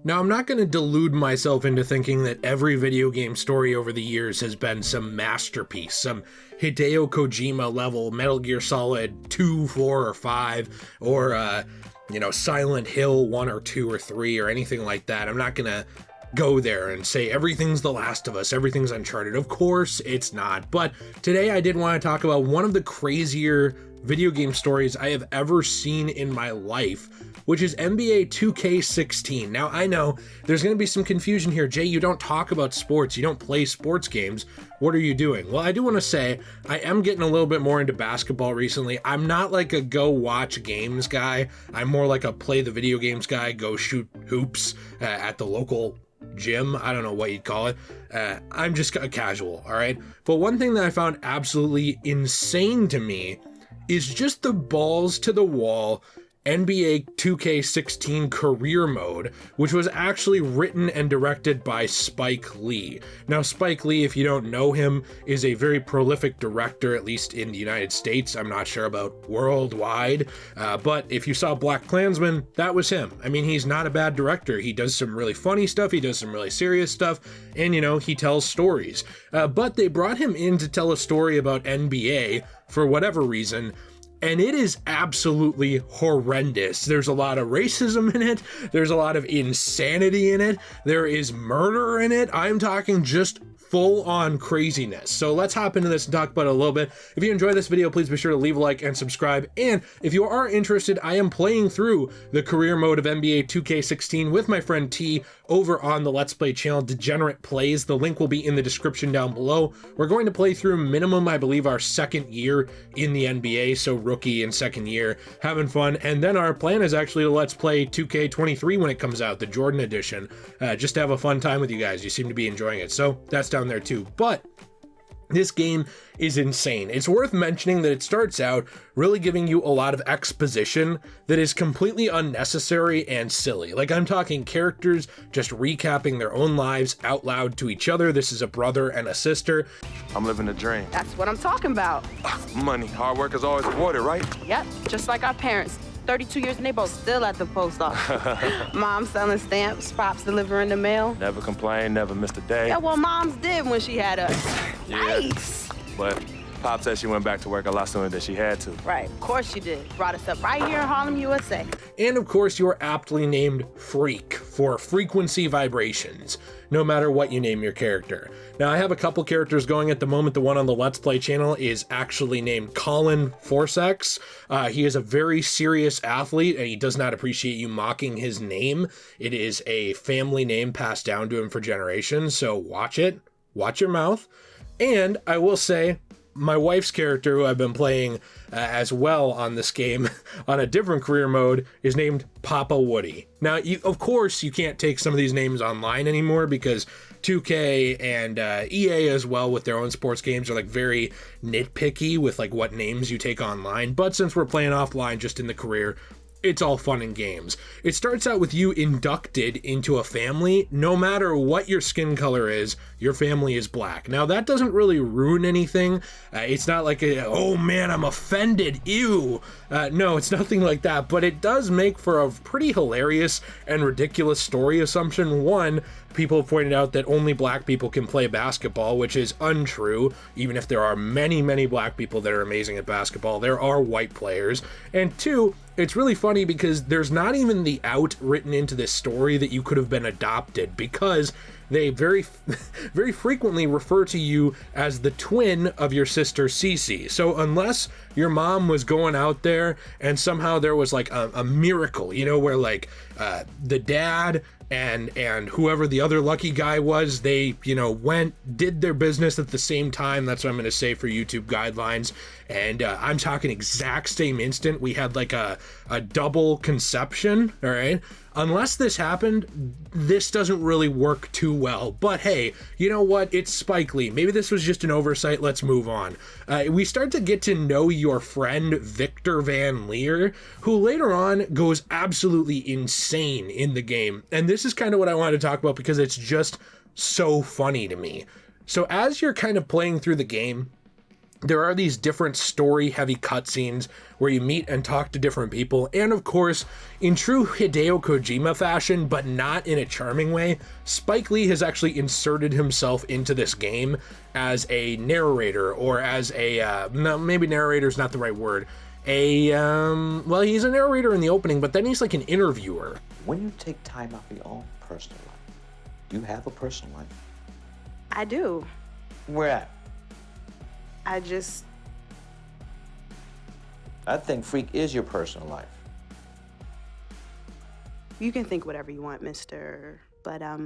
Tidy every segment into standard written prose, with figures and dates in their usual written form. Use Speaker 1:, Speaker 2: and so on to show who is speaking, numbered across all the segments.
Speaker 1: Now, I'm not going to delude myself into thinking that every video game story over the years has been some masterpiece, some Hideo Kojima level Metal Gear Solid 2, 4, or 5, or, Silent Hill 1 or 2 or 3 or anything like that. I'm not going to go there and say everything's The Last of Us, everything's Uncharted. Of course it's not. But today I did want to talk about one of the crazier video game stories I have ever seen in my life, which is NBA 2K16. Now, I know there's going to be some confusion here. Jay, you don't talk about sports. You don't play sports games. What are you doing? Well, I do want to say I am getting a little bit more into basketball recently. I'm not like a go watch games guy. I'm more like a play the video games guy, go shoot hoops at the local gym. I don't know what you'd call it. I'm just a casual, all right? But one thing that I found absolutely insane to me is just the balls to the wall NBA 2K16 career mode, which was actually written and directed by Spike Lee. Now, Spike Lee, if you don't know him, is a very prolific director, at least in the United States. I'm not sure about worldwide, but if you saw BlacKkKlansman, that was him. I mean, he's not a bad director. He does some really funny stuff, he does some really serious stuff, and, he tells stories. But they brought him in to tell a story about NBA for whatever reason, and it is absolutely horrendous. There's a lot of racism in it. There's a lot of insanity in it. There is murder in it. I'm talking just full-on craziness. So let's hop into this and talk about it a little bit. If you enjoyed this video, please be sure to leave a like and subscribe. And if you are interested, I am playing through the career mode of NBA 2K16 with my friend T over on the Let's Play channel Degenerate Plays. The link will be in the description down below. We're going to play through minimum, I believe, our second year in the NBA, so rookie and second year, having fun. And then our plan is actually to Let's Play 2K23 when it comes out, the Jordan edition, just to have a fun time with you guys. You seem to be enjoying it, so that's down there too. But this game is insane. It's worth mentioning that it starts out really giving you a lot of exposition that is completely unnecessary and silly. Like, I'm talking characters just recapping their own lives out loud to each other. This is a brother and a sister.
Speaker 2: I'm living a dream.
Speaker 3: That's what I'm talking about.
Speaker 2: Money. Hard work is always rewarded, right?
Speaker 3: Yep, just like our parents. 32 years and they both still at the post office. Mom selling stamps, Pops delivering the mail.
Speaker 2: Never complained, never missed a day.
Speaker 3: Yeah, well, Moms did when she had us.
Speaker 2: Yeah.
Speaker 3: Nice.
Speaker 2: But Pop said she went back to work a lot sooner than she had to.
Speaker 3: Right, of course she did. Brought us up right here in Harlem, USA.
Speaker 1: And of course, you are aptly named Freak for frequency vibrations, no matter what you name your character. Now, I have a couple characters going at the moment. The one on the Let's Play channel is actually named Colin Forsex. He is a very serious athlete, and he does not appreciate you mocking his name. It is a family name passed down to him for generations, so watch it. Watch your mouth. And I will say, my wife's character, who I've been playing as well on this game on a different career mode, is named Papa Woody. Now, of course, you can't take some of these names online anymore because 2K and EA as well with their own sports games are like very nitpicky with like what names you take online. But since we're playing offline just in the career, it's all fun and games. It starts out with you inducted into a family. No matter what your skin color is, your family is black. Now, that doesn't really ruin anything. It's not like, oh man, I'm offended, ew. No, it's nothing like that, but it does make for a pretty hilarious and ridiculous story assumption. One, people have pointed out that only black people can play basketball, which is untrue. Even if there are many, many black people that are amazing at basketball, there are white players. And two, it's really funny because there's not even the out written into this story that you could have been adopted, because they very frequently refer to you as the twin of your sister Cece. So unless your mom was going out there and somehow there was like a miracle, where like the dad and whoever the other lucky guy was, they, did their business at the same time. That's what I'm going to say for YouTube guidelines. And I'm talking exact same instant. We had like a double conception, all right? Unless this happened, this doesn't really work too well. But hey, you know what? It's Spike Lee. Maybe this was just an oversight. Let's move on. We start to get to know your friend Victor Van Leer, who later on goes absolutely insane in the game. And this is kind of what I wanted to talk about because it's just so funny to me. So as you're kind of playing through the game, there are these different story-heavy cutscenes where you meet and talk to different people, and of course, in true Hideo Kojima fashion, but not in a charming way, Spike Lee has actually inserted himself into this game as a narrator, or as a, no, maybe narrator is not the right word, well, he's a narrator in the opening, but then he's like an interviewer.
Speaker 4: When you take time out for your own personal life, do you have a personal life?
Speaker 3: I do.
Speaker 4: Where at? I think Freak is your personal life.
Speaker 3: You can think whatever you want, mister, but I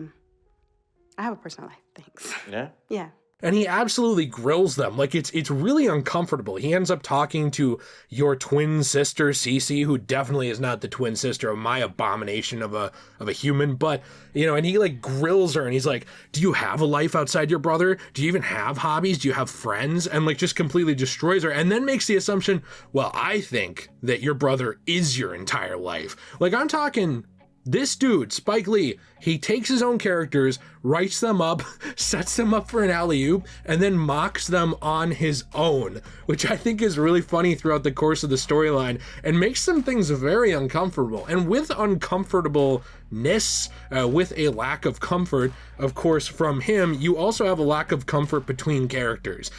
Speaker 3: have a personal life, thanks.
Speaker 4: Yeah?
Speaker 3: Yeah.
Speaker 1: And he absolutely grills them. Like, it's really uncomfortable. He ends up talking to your twin sister, Cece, who definitely is not the twin sister of my abomination of a human, but, you know, and he, like, grills her, and he's like, do you have a life outside your brother? Do you even have hobbies? Do you have friends? And, like, just completely destroys her, and then makes the assumption, well, I think that your brother is your entire life. Like, I'm talking... This dude, Spike Lee, he takes his own characters, writes them up, sets them up for an alley-oop, and then mocks them on his own, which I think is really funny throughout the course of the storyline, and makes some things very uncomfortable. And with uncomfortableness, with a lack of comfort, of course, from him, you also have a lack of comfort between characters.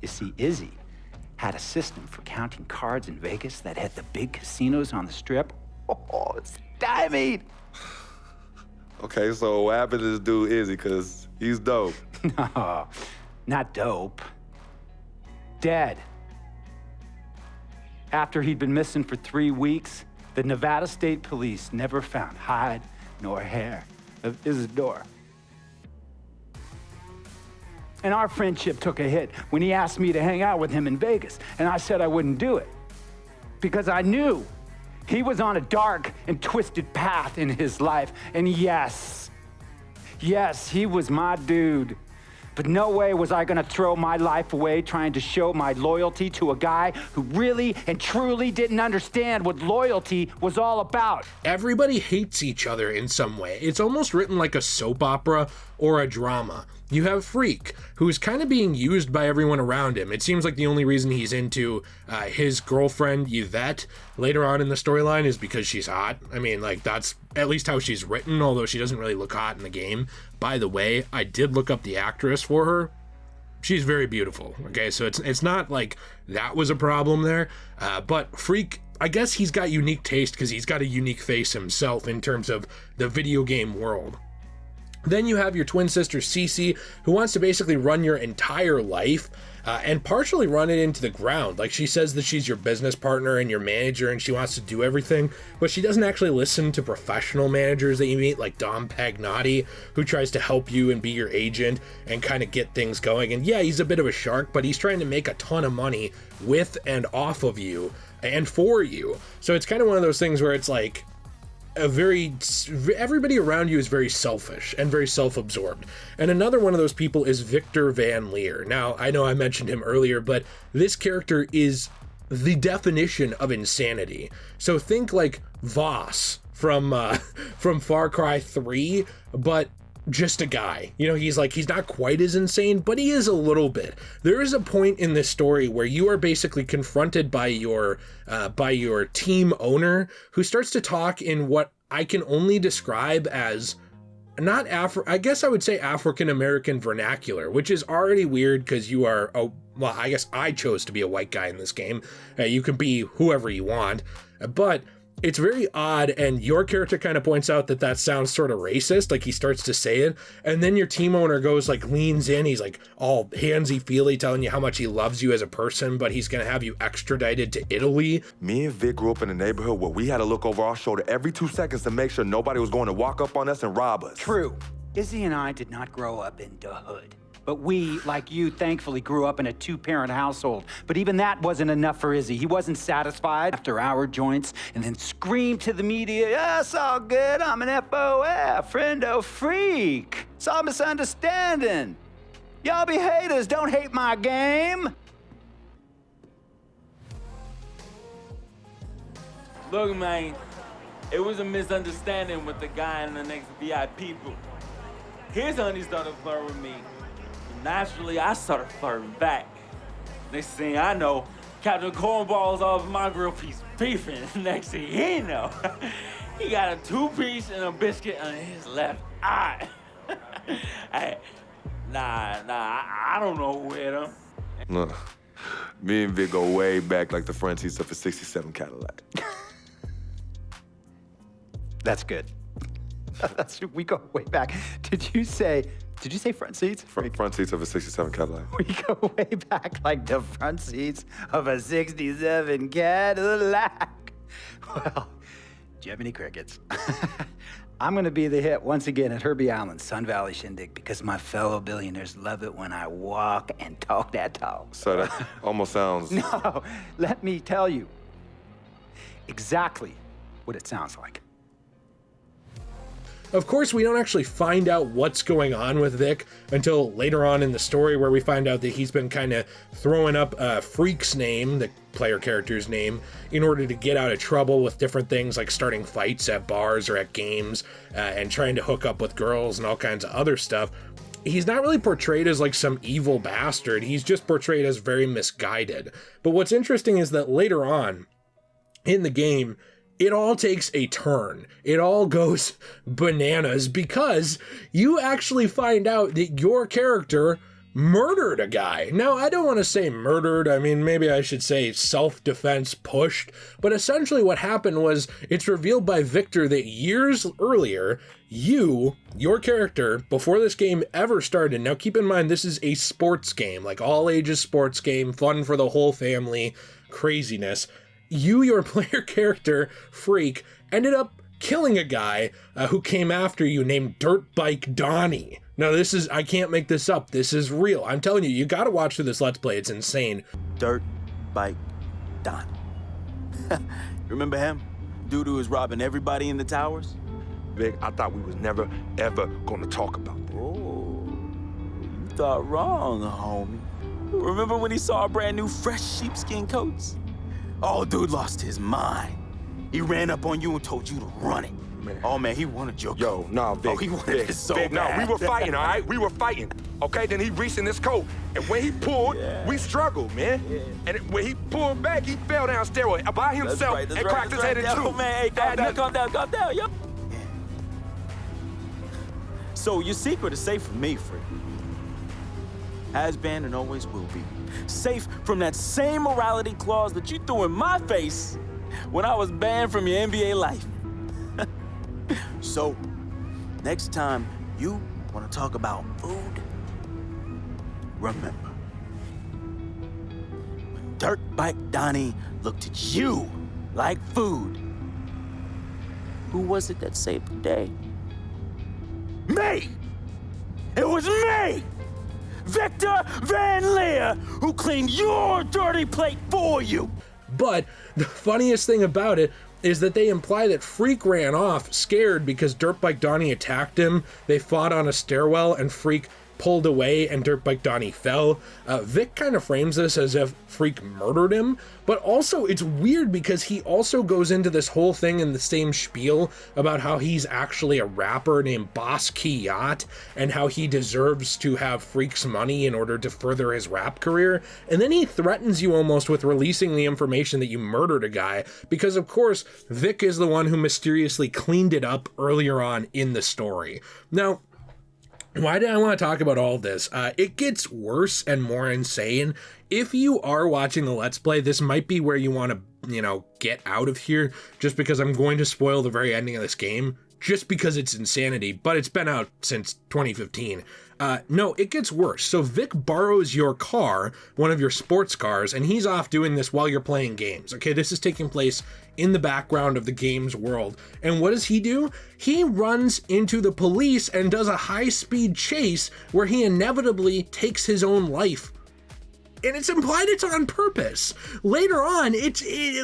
Speaker 5: You see, Izzy had a system for counting cards in Vegas that had the big casinos on the Strip. Oh, it's stymied.
Speaker 2: Okay, so what happened to this dude Izzy? Because he's dope.
Speaker 5: No, not dope. Dead. After he'd been missing for 3 weeks, the Nevada State Police never found hide nor hair of Isidore. And our friendship took a hit when he asked me to hang out with him in Vegas, and I said I wouldn't do it because I knew he was on a dark and twisted path in his life. And yes, he was my dude. But no way was I gonna throw my life away trying to show my loyalty to a guy who really and truly didn't understand what loyalty was all about.
Speaker 1: Everybody hates each other in some way. It's almost written like a soap opera or a drama. You have Freak, who's kind of being used by everyone around him. It seems like the only reason he's into his girlfriend, Yvette, later on in the storyline is because she's hot. I mean, like, that's at least how she's written, although she doesn't really look hot in the game. By the way, I did look up the actress for her. She's very beautiful, okay? So it's not like that was a problem there. But Freak, I guess he's got unique taste because he's got a unique face himself in terms of the video game world. Then you have your twin sister, Cece, who wants to basically run your entire life and partially run it into the ground. Like, she says that she's your business partner and your manager and she wants to do everything, but she doesn't actually listen to professional managers that you meet, like Dom Pagnotti, who tries to help you and be your agent and kind of get things going. And yeah, he's a bit of a shark, but he's trying to make a ton of money with and off of you and for you. So it's kind of one of those things where it's like, everybody around you is very selfish and very self-absorbed. And another one of those people is Victor Van Leer. Now, I know I mentioned him earlier, but this character is the definition of insanity. So think like Voss from Far Cry 3, but just a guy. You know, he's not quite as insane, but he is a little bit. There is a point in this story where you are basically confronted by your team owner, who starts to talk in what I can only describe as I guess I would say African American vernacular, which is already weird because you are I guess I chose to be a white guy in this game. You can be whoever you want, but it's very odd, and your character kind of points out that sounds sort of racist, like he starts to say it, and then your team owner goes, like, leans in, he's like all handsy-feely, telling you how much he loves you as a person, but he's gonna have you extradited to Italy.
Speaker 2: Me and Vic grew up in a neighborhood where we had to look over our shoulder every 2 seconds to make sure nobody was going to walk up on us and rob us.
Speaker 5: True. Izzy and I did not grow up in the hood. But we, like you, thankfully grew up in a 2-parent household. But even that wasn't enough for Izzy. He wasn't satisfied after hour joints and then screamed to the media, "Yeah, it's all good, I'm an FOF, friendo freak. It's all misunderstanding. Y'all be haters, don't hate my game."
Speaker 6: Look, man, it was a misunderstanding with the guy in the next VIP booth. His honey started flirting with me. Naturally, I started flirting back. Next thing I know, Captain Cornball's off my grill piece beefing. Next thing he know, he got a 2-piece and a biscuit on his left eye. I don't know who hit him.
Speaker 2: Look, me and Vic go way back like the front seats of a 67 Cadillac.
Speaker 5: That's good. We go way back. Did you say front seats?
Speaker 2: Front seats of a 67 Cadillac.
Speaker 5: We go way back like the front seats of a 67 Cadillac. Well, do you have any crickets? I'm gonna be the hit once again at Herbie Allen's Sun Valley Shindig because my fellow billionaires love it when I walk and talk that talk.
Speaker 2: So that almost sounds...
Speaker 5: No, let me tell you exactly what it sounds like.
Speaker 1: Of course, we don't actually find out what's going on with Vic until later on in the story, where we find out that he's been kind of throwing up Freak's name, the player character's name, in order to get out of trouble with different things like starting fights at bars or at games and trying to hook up with girls and all kinds of other stuff. He's not really portrayed as like some evil bastard. He's just portrayed as very misguided. But what's interesting is that later on in the game, it all takes a turn. It all goes bananas because you actually find out that your character murdered a guy. Now, I don't want to say murdered. I mean, maybe I should say self-defense pushed. But essentially what happened was it's revealed by Victor that years earlier, your character, before this game ever started, now keep in mind this is a sports game, like all ages sports game, fun for the whole family, craziness. Your player character, Freak, ended up killing a guy who came after you named Dirt Bike Donnie. Now this is, I can't make this up, this is real. I'm telling you, you gotta watch through this Let's Play, it's insane.
Speaker 7: Dirt Bike Donnie. Remember him? Dude who was robbing everybody in the towers?
Speaker 2: Vic, I thought we was never, ever gonna talk about that.
Speaker 7: Oh, you thought wrong, homie. Remember when he saw brand new fresh sheepskin coats? Oh, dude lost his mind. He ran up on you and told you to run it.
Speaker 2: Man.
Speaker 7: Oh, man, he wanted your coat.
Speaker 2: Yo, nah, Vic.
Speaker 7: Oh, he wanted it so
Speaker 2: Vic,
Speaker 7: bad.
Speaker 2: no, we were fighting, all right? We were fighting. Okay, then he reached in his coat, and when he pulled, we struggled, man. Yeah. And when he pulled back, he fell down stairway by himself and cracked his head in two.
Speaker 7: Oh, man, hey, calm down, yo. Yeah. So your secret is safe from me, Freak. Has been and always will be. Safe from that same morality clause that you threw in my face when I was banned from your NBA life. So, next time you want to talk about food, remember, when Dirt Bike Donnie looked at you like food, who was it that saved the day? Me! It was me! Victor Van Leer, who cleaned your dirty plate for you!
Speaker 1: But the funniest thing about it is that they imply that Freak ran off scared because Dirt Bike Donnie attacked him. They fought on a stairwell and Freak pulled away and Dirt Bike Donnie fell. Vic kind of frames this as if Freak murdered him, but also it's weird because he also goes into this whole thing in the same spiel about how he's actually a rapper named Boss Kiyat and how he deserves to have Freak's money in order to further his rap career. And then he threatens you almost with releasing the information that you murdered a guy because, of course, Vic is the one who mysteriously cleaned it up earlier on in the story. Now, why do I want to talk about all of this? It gets worse and more insane. If you are watching the Let's Play, this might be where you want to, get out of here, just because I'm going to spoil the very ending of this game, just because it's insanity, but it's been out since 2015. No, it gets worse. So Vic borrows your car, one of your sports cars, and he's off doing this while you're playing games. Okay, this is taking place in the background of the game's world. And what does he do? He runs into the police and does a high-speed chase where he inevitably takes his own life. And it's implied it's on purpose. Later on,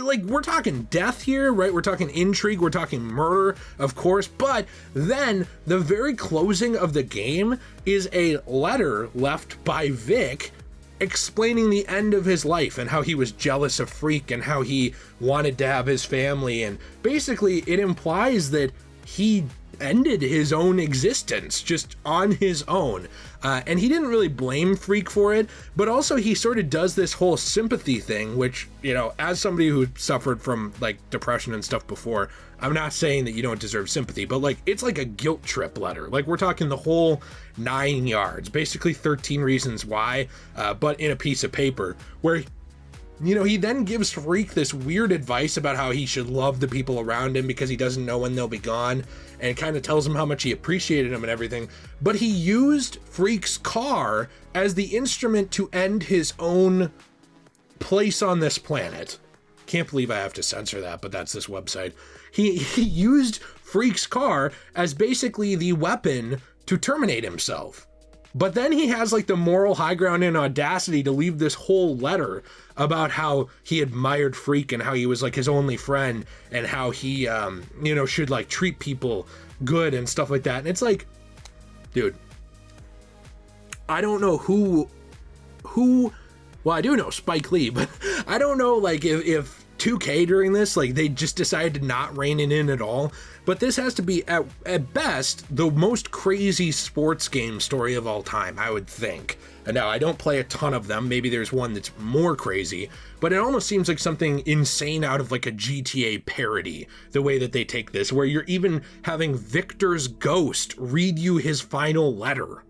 Speaker 1: like we're talking death here, right? We're talking intrigue, we're talking murder, of course. But then the very closing of the game is a letter left by Vic explaining the end of his life and how he was jealous of Freak and how he wanted to have his family. And basically it implies that he ended his own existence just on his own. And he didn't really blame Freak for it, but also he sort of does this whole sympathy thing, which, you know, as somebody who suffered from like depression and stuff before, I'm not saying that you don't deserve sympathy, but like it's like a guilt trip letter. Like we're talking the whole 9 yards, basically 13 reasons why, but in a piece of paper where, you know, he then gives Freak this weird advice about how he should love the people around him because he doesn't know when they'll be gone, and kind of tells him how much he appreciated him and everything. But he used Freak's car as the instrument to end his own place on this planet. Can't believe I have to censor that, but that's this website. He used Freak's car as basically the weapon to terminate himself. But then he has like the moral high ground and audacity to leave this whole letter about how he admired Freak and how he was like his only friend and how he, you know, should like treat people good and stuff like that. And it's like, dude, I don't know who, well, I do know Spike Lee, but I don't know like if 2K during this, like they just decided to not rein it in at all. But this has to be at best the most crazy sports game story of all time, I would think. And now I don't play a ton of them. Maybe there's one that's more crazy, but it almost seems like something insane out of like a GTA parody, the way that they take this, where you're even having Victor's ghost read you his final letter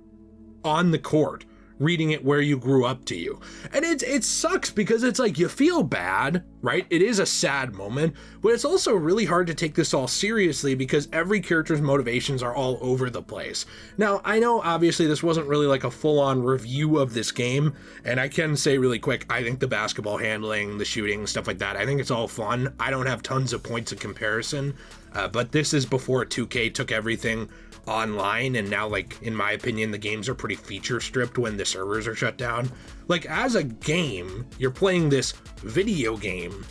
Speaker 1: on the court, reading it where you grew up to you. And it sucks because it's like you feel bad, right? It is a sad moment, but it's also really hard to take this all seriously because every character's motivations are all over the place. Now, I know obviously this wasn't really like a full-on review of this game, and I can say really quick, I think the basketball handling, the shooting, stuff like that, I think it's all fun. I don't have tons of points of comparison, but this is before 2K took everything online, and now, like, in my opinion, the games are pretty feature stripped when the servers are shut down. Like, as a game, you're playing this video game,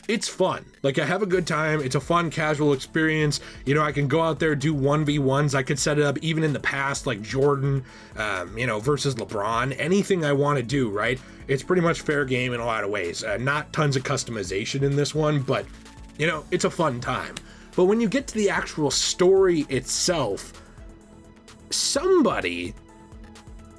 Speaker 1: it's fun. Like, I have a good time. It's a fun, casual experience. You know, I can go out there, do 1v1s. I could set it up even in the past, like Jordan, you know, versus LeBron. Anything I want to do, right? It's pretty much fair game in a lot of ways. Not tons of customization in this one, but, you know, it's a fun time. But when you get to the actual story itself, somebody,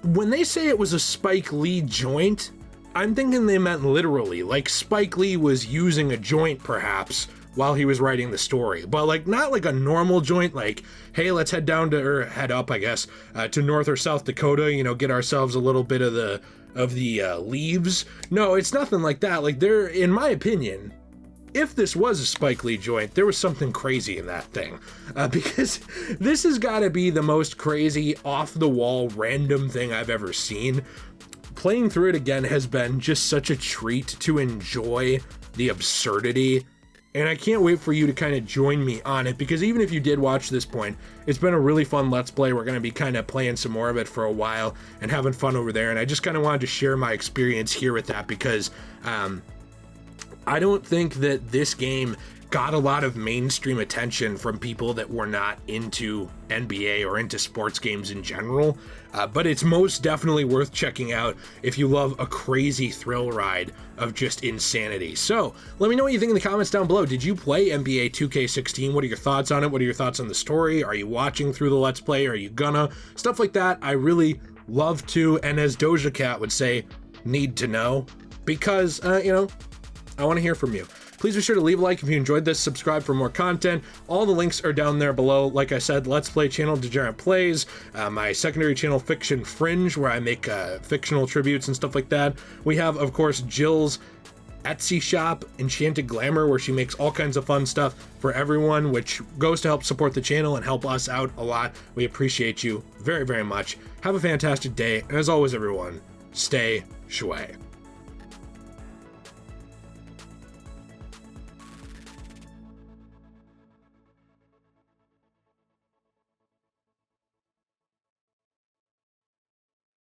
Speaker 1: when they say it was a Spike Lee joint, I'm thinking they meant literally, like Spike Lee was using a joint perhaps while he was writing the story, but like not like a normal joint, like, hey, let's head down to, or head up, I guess, to North or South Dakota, you know, get ourselves a little bit of the leaves. No, it's nothing like that. Like, there, in my opinion, if this was a Spike Lee joint, there was something crazy in that thing, because this has got to be the most crazy, off-the-wall, random thing I've ever seen. Playing through it again has been just such a treat to enjoy the absurdity, and I can't wait for you to kind of join me on it, because even if you did watch this point, it's been a really fun Let's Play. We're going to be kind of playing some more of it for a while and having fun over there, and I just kind of wanted to share my experience here with that, because I don't think that this game got a lot of mainstream attention from people that were not into NBA or into sports games in general, but it's most definitely worth checking out if you love a crazy thrill ride of just insanity. So let me know what you think in the comments down below. Did you play NBA 2K16? What are your thoughts on it? What are your thoughts on the story? Are you watching through the Let's Play? Are you gonna? Stuff like that. I really love to, and as Doja Cat would say, need to know, because, you know, I want to hear from you. Please be sure to leave a like if you enjoyed this, subscribe for more content. All the links are down there below. Like I said, Let's Play channel, Degenerate Plays, my secondary channel, Fiction Fringe, where I make fictional tributes and stuff like that. We have, of course, Jill's Etsy shop, Enchanted Glamor, where she makes all kinds of fun stuff for everyone, which goes to help support the channel and help us out a lot. We appreciate you very, very much. Have a fantastic day, and as always, everyone, stay shui.